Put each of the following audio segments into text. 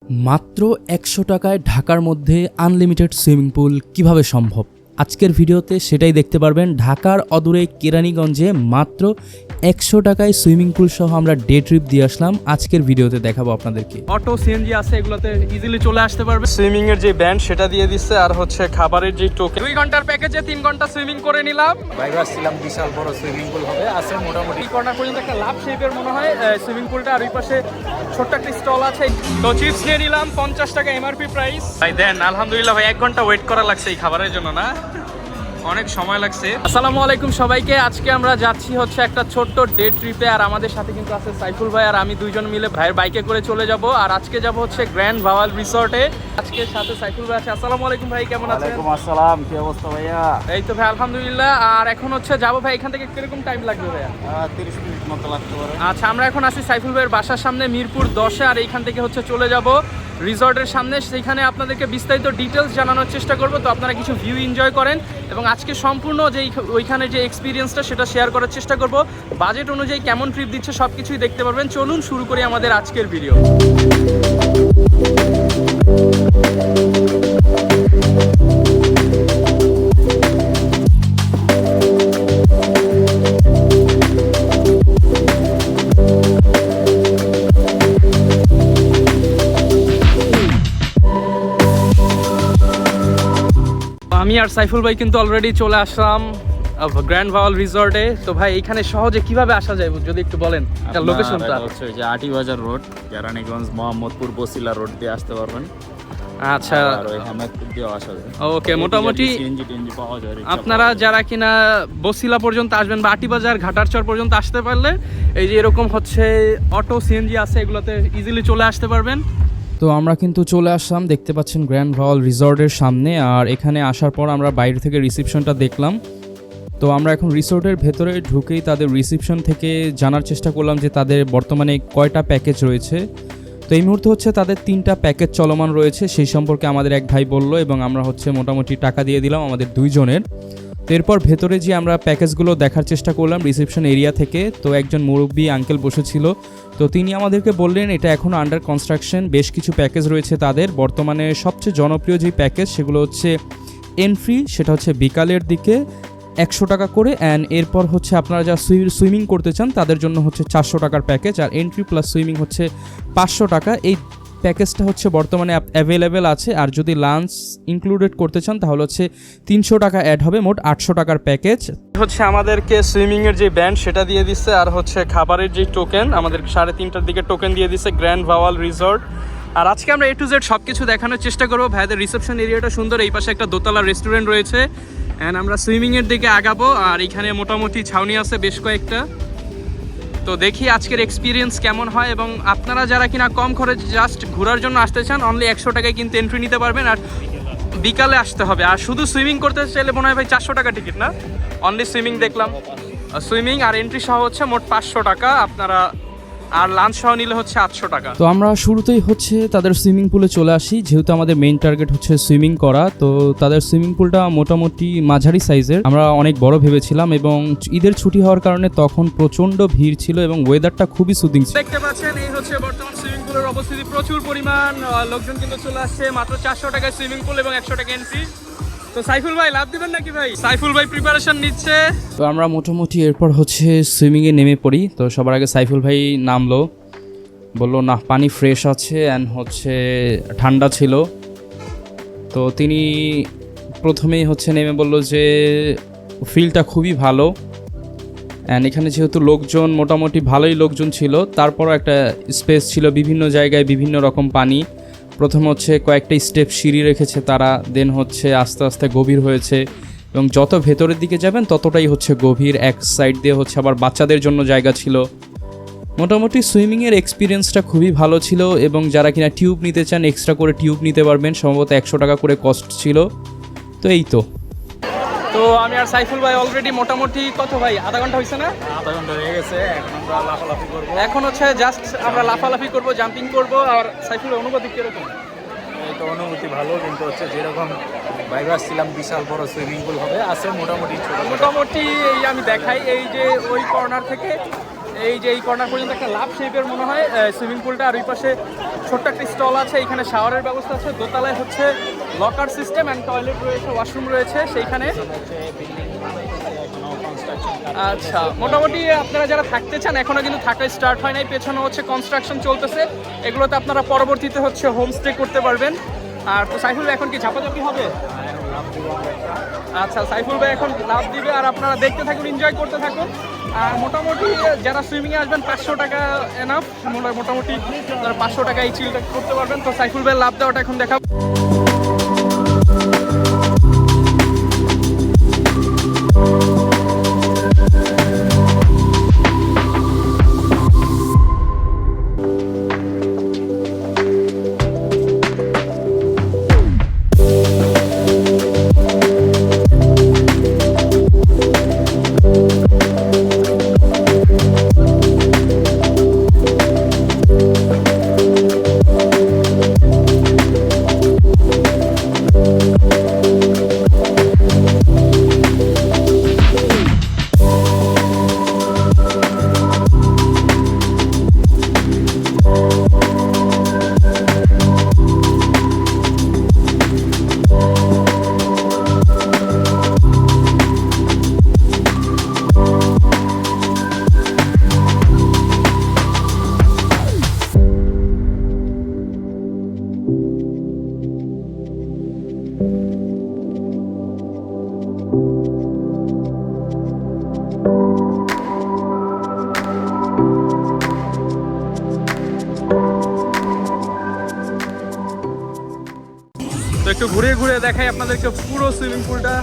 মাত্র ১০০ টাকায় ঢাকার মধ্যে আনলিমিটেড সুইমিং পুল কিভাবে সম্ভব? আজকের ভিডিওতে সেটাই দেখতে পারবেন। ঢাকার অদূরে কেরানীগঞ্জে মাত্র ১০০ টাকায় সুইমিং পুল সহ আমরা ডে ট্রিপ দিয়ে আসলাম। আজকের ভিডিওতে দেখাবো আপনাদেরকে। অটো সিএনজি আছে, এগুলোতে ইজিলি চলে আসতে পারবে। সুইমিং এর যে ব্যান্ড সেটা দিয়ে দিচ্ছে, আর হচ্ছে খাবারের যে টোকেন। 2 ঘন্টার প্যাকেজে 3 ঘন্টা সুইমিং করে নিলাম। বাইরে আসছিলাম, বিশাল বড় সুইমিং পুল হবে, আছে মোটামুটি কর্নার পর্যন্ত একটা লাভ শেপের মনে হয় সুইমিং পুলটা, আর ওই পাশে ছোট্ট একটা স্টল আছে। তো চিপস নিয়ে নিলাম 50 টাকা এমআরপি প্রাইস। ভাই দেন, আলহামদুলিল্লাহ ভাই 1 ঘন্টা ওয়েট করা লাগছে এই খাবারের জন্য, না অনেক সময় লাগছে। আসসালামু আলাইকুম সবাইকে। আজকে আমরা যাচ্ছি হচ্ছে একটা ছোট্ট ডে ট্রিপে, আর আমাদের সাথে কিন্তু আছে সাইফুল ভাই আর আমি, দুইজন মিলে ভাইয়ের বাইকে করে চলে যাব। আর আজকে যাব হচ্ছে গ্র্যান্ড ভাওয়াল রিসর্টে। আজকে সাথে সাইফুল ভাই আছে। আসসালামু আলাইকুম ভাই, কেমন আছেন? ওয়ালাইকুম আসসালাম, কি অবস্থা ভাইয়া? এই তো ভাই আলহামদুলিল্লাহ। আর এখন হচ্ছে যাবো ভাই, এখান থেকে কিরকম টাইম লাগবে ভাইয়া? 30 মিনিট মতো লাগতে পারে। আচ্ছা, আমরা এখন আছি সাইফুল ভাইয়ের বাসার সামনে মিরপুর 10-এ, আর এইখান থেকে হচ্ছে চলে যাব রিসর্টের সামনে। সেইখানে আপনাদেরকে বিস্তারিত ডিটেলস জানানোর চেষ্টা করব, তো আপনারা কিছু ভিউ এনজয় করেন। এবং আজকে সম্পূর্ণ যে ওইখানে যে এক্সপিরিয়েন্সটা সেটা শেয়ার করার চেষ্টা করব। বাজেট অনুযায়ী কেমন ট্রিপ দিচ্ছে সব কিছুই দেখতে পারবেন। চলুন শুরু করি আমাদের আজকের ভিডিও। আমি আর সাইফুল ভাই কিন্তু অলরেডি চলে আসলাম গ্র্যান্ড ভাওয়াল রিসর্টে। তো ভাই এখানে সহজে কিভাবে আসা যায় যদি একটু বলেন লোকেশনটা? হচ্ছে যে আটিবাজার রোড, কেরানীগঞ্জ, মোহাম্মদপুর, বসিলা রোড দিয়ে আসতে পারবেন। আচ্ছা, আর ওই হামাদপুর দিয়েও আসা যায়। ওকে, মোটামুটি সিএনজি টিএনজি পাওয়া যায়। আপনারা যারা কিনা বসিলা পর্যন্ত আসবেন বা আটিবাজার ঘাটারচর পর্যন্ত আসতে পারলে এই যে এরকম হচ্ছে অটো সিএনজি আছে, এগুলোতে ইজিলি চলে আসতে পারবেন। তো আমরা কিন্তু চলে আসলাম, দেখতে পাচ্ছেন গ্র্যান্ড ভাওয়াল রিসর্টের সামনে। আর এখানে আসার পর আমরা বাইরে থেকে রিসেপশনটা দেখলাম। তো আমরা এখন রিসর্টের ভেতরে ঢুকেই তাদের রিসেপশন থেকে জানার চেষ্টা করলাম যে তাদের বর্তমানে কয়টা প্যাকেজ রয়েছে। তো এই মুহূর্তে হচ্ছে তাদের 3টা প্যাকেজ চলমান রয়েছে, সেই সম্পর্কে আমাদের এক ভাই বলল, এবং আমরা হচ্ছে মোটামুটি টাকা দিয়ে দিলাম আমাদের 2 জনের। তো এরপর ভেতরে যে আমরা প্যাকেজগুলো দেখার চেষ্টা করলাম রিসেপশন এরিয়া থেকে। তো একজন মুরব্বী আঙ্কেল বসেছিল, তো তিনি আমাদেরকে বললেন এটা এখনও আন্ডার কনস্ট্রাকশন, বেশ কিছু প্যাকেজ রয়েছে তাদের। বর্তমানে সবচেয়ে জনপ্রিয় যে প্যাকেজ সেগুলো হচ্ছে এন্ট্রি, সেটা হচ্ছে বিকালের দিকে 100 টাকা করে, অ্যান্ড এরপর হচ্ছে আপনারা যা সুইমিং করতে চান তাদের জন্য হচ্ছে 400 টাকার প্যাকেজ, আর এন্ট্রি প্লাস সুইমিং হচ্ছে 500 টাকা। এই প্যাকেজটা হচ্ছে বর্তমানে অ্যাভেলেবেল আছে। আর যদি লাঞ্চ ইনক্লুডেড করতে চান তাহলে হচ্ছে 300 টাকা অ্যাড হবে, মোট 800 টাকার প্যাকেজ হচ্ছে আমাদেরকে সুইমিং এর যে ব্যান্ড সেটা দিয়ে দিচ্ছে, আর হচ্ছে খাবারের যে টোকেন আমাদের 3:30টার দিকে টোকেন দিয়ে দিচ্ছে গ্র্যান্ড ভাওয়াল রিসর্ট। আর আজকে আমরা A to Z সবকিছু দেখানোর চেষ্টা করবো। ভাইদের রিসেপশন এরিয়াটা সুন্দর, এই পাশে একটা দোতলা রেস্টুরেন্ট রয়েছে, অ্যান্ড আমরা সুইমিং এর দিকে আগাবো। আর এখানে মোটামুটি ছাউনি আছে বেশ কয়েকটা। তো দেখি আজকের এক্সপিরিয়েন্স কেমন হয়। এবং আপনারা যারা কিনা কম খরচ জাস্ট ঘোরার জন্য আসতে চান, অনলি 100 টাকায় কিন্তু এন্ট্রি নিতে পারবেন, আর বিকালে আসতে হবে। আর শুধু সুইমিং করতে চাইলে মনে হয় ভাই 400 টাকা টিকিট, না? অনলি সুইমিং দেখলাম, সুইমিং আর এন্ট্রি সহ হচ্ছে মোট 500 টাকা আপনারা, আর লাঞ্চ সহ নিলে হচ্ছে 800 টাকা। তো আমরা শুরুতেই হচ্ছে তাদের সুইমিং পুলে চলে আসি, যেহেতু আমাদের মেইন টার্গেট হচ্ছে সুইমিং করা। তো তাদের সুইমিং পুলটা মোটামুটি মাঝারি সাইজের, আমরা অনেক বড় ভেবেছিলাম, এবং ঈদের ছুটি হওয়ার কারণে তখন প্রচণ্ড ভিড় ছিল এবং ওয়েদারটা খুবই সুদিং ছিল। দেখতে পাচ্ছেন এই হচ্ছে বর্তমান সুইমিং পুলের অবস্থিতি। প্রচুর পরিমাণ লোকজন কিন্তু চলে আসছে। মাত্র 400 টাকায় সুইমিং পুল এবং 100 টাকা এন্ট্রি। তো সাইফুল ভাই লাভ দিবেন নাকি ভাই? সাইফুল ভাই প্রিপারেশন নিচ্ছে। তো আমরা মোটামুটি এরপর হচ্ছে সুইমিংয়ে নেমে পড়ি। তো সবার আগে সাইফুল ভাই নামলো, বললো না পানি ফ্রেশ আছে অ্যান্ড হচ্ছে ঠান্ডা ছিল। তো তিনি প্রথমেই হচ্ছে নেমে বলল যে ফিলটা খুবই ভালো, অ্যান্ড এখানে যেহেতু লোকজন মোটামুটি ভালোই লোকজন ছিল, তারপরও একটা স্পেস ছিল, বিভিন্ন জায়গায় বিভিন্ন রকম পানি। প্রথম হচ্ছে কয়েকটা স্টেপ সিঁড়ি রেখেছে তারা, দেন হচ্ছে আস্তে আস্তে গভীর হয়েছে, এবং যত ভেতরের দিকে যাবেন ততটাই হচ্ছে গভীর। এক সাইড দিয়ে হচ্ছে আবার বাচ্চাদের জন্য জায়গা ছিল। মোটামুটি সুইমিংয়ের এক্সপিরিয়েন্সটা খুবই ভালো ছিল, এবং যারা কিনা টিউব নিতে চান এক্সট্রা করে টিউব নিতে পারবেন, সম্ভবত 100 টাকা করে কস্ট ছিল। তো এই তো আমি আর সাইফুল ভাই অলরেডি মোটামুটি কত ভাই, আধা ঘন্টা হয়েছে না? আধা ঘন্টা হয়ে গেছে, এখন আমরা লাফালাফি করবো। এখন হচ্ছে জাস্ট আমরা লাফালাফি করবো, জাম্পিং করবো। আর সাইফুলের অনুভূতি কিরকম? এই তো অনুভূতি ভালো, কিন্তু হচ্ছে যেরকম বাইরে আসছিলাম, বিশাল বড় সুইমিং পুল হবে, আছে মোটামুটি ছোট। মোটামুটি এই আমি দেখাই, এই যে ওই কর্নার থেকে এই যে এই কর্নার পর্যন্ত একটা লাভ শেপের মনে হয় সুইমিং পুলটা, আর ওই পাশে ছোট্ট একটা স্টল আছে, এখানে শাওয়ারের ব্যবস্থা আছে। দোতলায় হচ্ছে লকার সিস্টেম অ্যান্ড টয়লেট রয়েছে, ওয়াশরুম রয়েছে সেইখানে। আচ্ছা, মোটামুটি আপনারা যারা থাকতে চান, এখনো কিন্তু থাকা স্টার্ট হয় নাই, পেছনে হচ্ছে কনস্ট্রাকশন চলতেছে, এগুলোতে আপনারা পরবর্তীতে হচ্ছে হোমস্টে করতে পারবেন। আর তো সাইফুল ভাই এখন কি ঝাপাঝাপি হবে? আচ্ছা, সাইফুল ভাই এখন লাভ দিবে, আর আপনারা দেখতে থাকুন, এনজয় করতে থাকুন। আর মোটামুটি যারা সুইমিংয়ে আসবেন 500 টাকা এনাফ, মোটামুটি তারা 500 টাকা এই চিলটা করতে পারবেন। তো সাইফুল ভাই লাভ দেওয়াটা এখন দেখাবো। তো একটু ঘুরে ঘুরে দেখাই আপনাদেরকে পুরো সুইমিং পুলটা।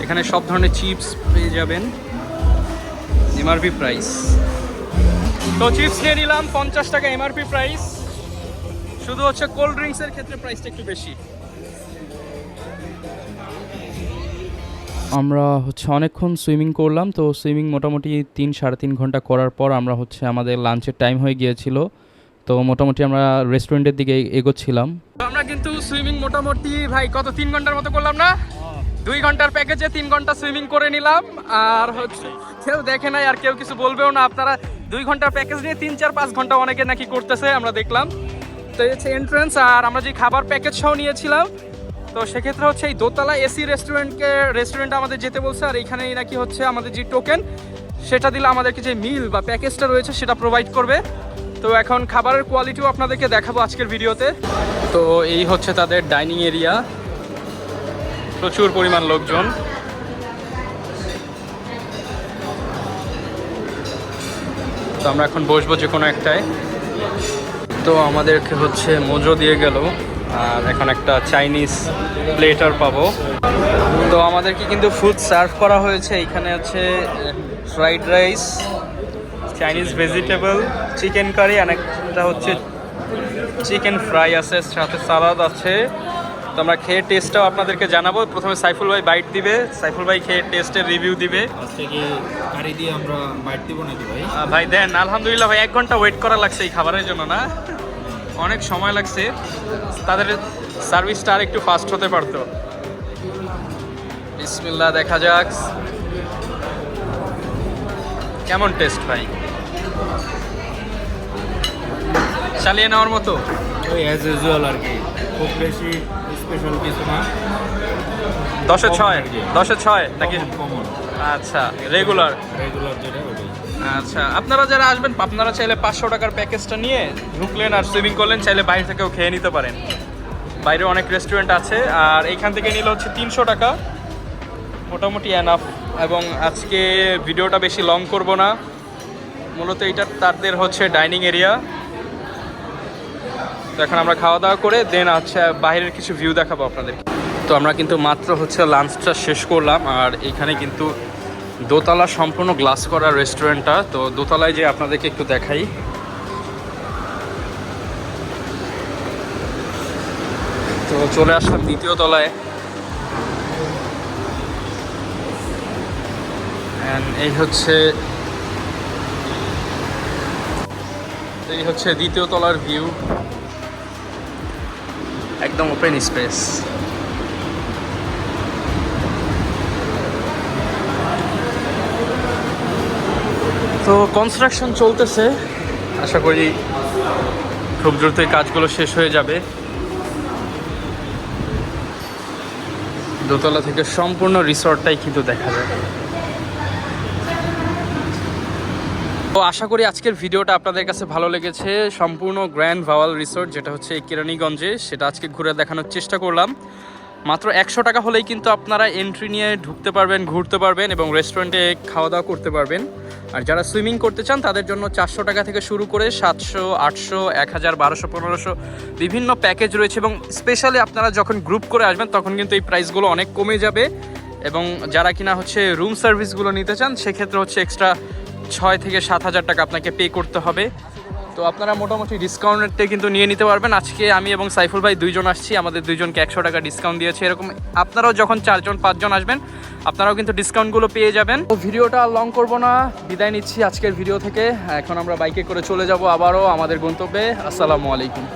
এখানে সব ধরনের চিপস পেয়ে যাবেন, এমআরপি প্রাইস। তো চিপস নিয়ে নিলাম 50 টাকা এমআরপি প্রাইস, শুধু হচ্ছে কোল্ড ড্রিঙ্কসের ক্ষেত্রে প্রাইসটা একটু বেশি। আমরা হচ্ছে অনেকক্ষণ সুইমিং করলাম, তো সুইমিং মোটামুটি 3-3.5 ঘন্টা করার পর আমরা হচ্ছে আমাদের লাঞ্চের টাইম হয়ে গিয়েছিল, তো মোটামুটি আমরা রেস্টুরেন্টের দিকে এগোচ্ছিলাম। আমরা কিন্তু সুইমিং মোটামুটি ভাই কত 3 ঘন্টার মতো করলাম না? 2 ঘন্টার প্যাকেজে 3 ঘন্টা সুইমিং করে নিলাম। আর হচ্ছে কেউ দেখে নাই আর কেউ কিছু বলবেও না, আপনারা 2 ঘন্টার প্যাকেজ নিয়ে 3-4-5 ঘন্টা অনেকে নাকি করতেছে, আমরা দেখলাম। তো এই হচ্ছে এন্ট্রান্স, আর আমরা যে খাবার প্যাকেজ সহ নিয়েছিলাম, তো সেক্ষেত্রে হচ্ছে এই দোতলা এসি রেস্টুরেন্ট আমাদের যেতে বলছে, আর এইখানেই নাকি হচ্ছে আমাদের যে টোকেন সেটা দিলে আমাদেরকে যে মিল বা প্যাকেজটা রয়েছে সেটা প্রোভাইড করবে। তো এখন খাবারের কোয়ালিটিও আপনাদেরকে দেখাবো আজকের ভিডিওতে। তো এই হচ্ছে তাদের ডাইনিং এরিয়া, প্রচুর পরিমাণ লোকজন। তো আমরা এখন বসবো যে কোনো একটায়। তো আমাদেরকে হচ্ছে মোজো দিয়ে গেল, আর এখন একটা চাইনিজ প্লেটার পাবো। তো আমাদেরকে কিন্তু ফুড সার্ভ করা হয়েছে, এখানে হচ্ছে fried rice, Chinese vegetable, chicken curry, আর একটা হচ্ছে চিকেন ফ্রাই আছে, সাথে সালাদ আছে। তো আমরা খেয়ে টেস্টটাও আপনাদেরকে জানাবো। প্রথমে সাইফুল ভাই বাইট দিবে, সাইফুল ভাই খেয়ে টেস্টের রিভিউ দিবে। আজকে কি কারি দিয়ে আমরা বাইট দিব নাকি ভাই? ভাই দেন, আলহামদুলিল্লাহ ভাই 1 ঘন্টা ওয়েট করা লাগছে এই খাবারের জন্য, না অনেক সময় লাগছে, তাদের সার্ভিসটা আর একটু ফাস্ট হতে পারতো। বিসমিল্লাহ, দেখা যাক কেমন টেস্ট ভাই, চালিয়ে নেওয়ার মতো। ওই অ্যাজ ইউজুয়াল আর কি, খুব বেশি স্পেশাল কিছু না। 10-এ 6, 10-এ 6 নাকি? কমন। আচ্ছা, রেগুলার যেটা ওটাই। আচ্ছা, আপনারা যারা আসবেন আপনারা চাইলে 500 টাকার প্যাকেজটা নিয়ে ঢুকলেন আর সুইমিং করলেন, চাইলে বাইরে থেকেও খেয়ে নিতে পারেন। বাইরে অনেক রেস্টুরেন্ট আছে, আর এইখান থেকে নিলে হচ্ছে 300 টাকা, মোটামুটি এনাফ। এবং আজকে ভিডিওটা বেশি লং করব না, মূলত এটা তাদের হচ্ছে ডাইনিং এরিয়া। তো এখন আমরা খাওয়া দাওয়া করে দেন হচ্ছে বাইরের কিছু ভিউ দেখাবো আপনাদের। তো আমরা কিন্তু মাত্র হচ্ছে লাঞ্চটা শেষ করলাম, আর এখানে কিন্তু দোতলা সম্পূর্ণ গ্লাস করা রেস্টুরেন্টটা। তো দোতলায় যে আপনাদেরকে একটু দেখাই, চলে আসলাম দ্বিতীয় তলায়। এই হচ্ছে দ্বিতীয় তলার ভিউ, একদম ওপেন স্পেস। তো কনস্ট্রাকশন চলতেছে, আশা করি খুব দ্রুতই কাজগুলো শেষ হয়ে যাবে। দোতলা থেকে সম্পূর্ণ রিসর্টটাই কিন্তু দেখা যায়। তো আশা করি আজকের ভিডিওটা আপনাদের কাছে ভালো লেগেছে। সম্পূর্ণ গ্র্যান্ড ভাওয়াল রিসর্ট যেটা হচ্ছে কেরানীগঞ্জে, সেটা আজকে ঘুরে দেখানোর চেষ্টা করলাম। মাত্র 100 টাকা হলেই কিন্তু আপনারা এন্ট্রি নিয়ে ঢুকতে পারবেন, ঘুরতে পারবেন এবং রেস্টুরেন্টে খাওয়া দাওয়া করতে পারবেন। আর যারা সুইমিং করতে চান তাদের জন্য 400 টাকা থেকে শুরু করে 700, 800, 1000, 1200, 1500 বিভিন্ন প্যাকেজ রয়েছে। এবং স্পেশালি আপনারা যখন গ্রুপ করে আসবেন তখন কিন্তু এই প্রাইসগুলো অনেক কমে যাবে। এবং যারা কিনা হচ্ছে রুম সার্ভিসগুলো নিতে চান সেক্ষেত্রে হচ্ছে এক্সট্রা 6 থেকে 7000 টাকা আপনাকে পে করতে হবে। তো আপনারা মোটামুটি ডিসকাউন্টে কিন্তু নিয়ে নিতে পারবেন। আজকে আমি এবং সাইফুল ভাই দুইজন আসছি, আমাদের দুইজনকে 100 টাকা ডিসকাউন্ট দিয়েছে। এরকম আপনারাও যখন 4জন 5জন আসবেন আপনারাও কিন্তু ডিসকাউন্টগুলো পেয়ে যাবেন। তো ভিডিওটা লং করব না, বিদায় নিচ্ছি আজকের ভিডিও থেকে। এখন আমরা বাইকে করে চলে যাব আবারও আমাদের গন্তব্যে। আসসালামু আলাইকুম।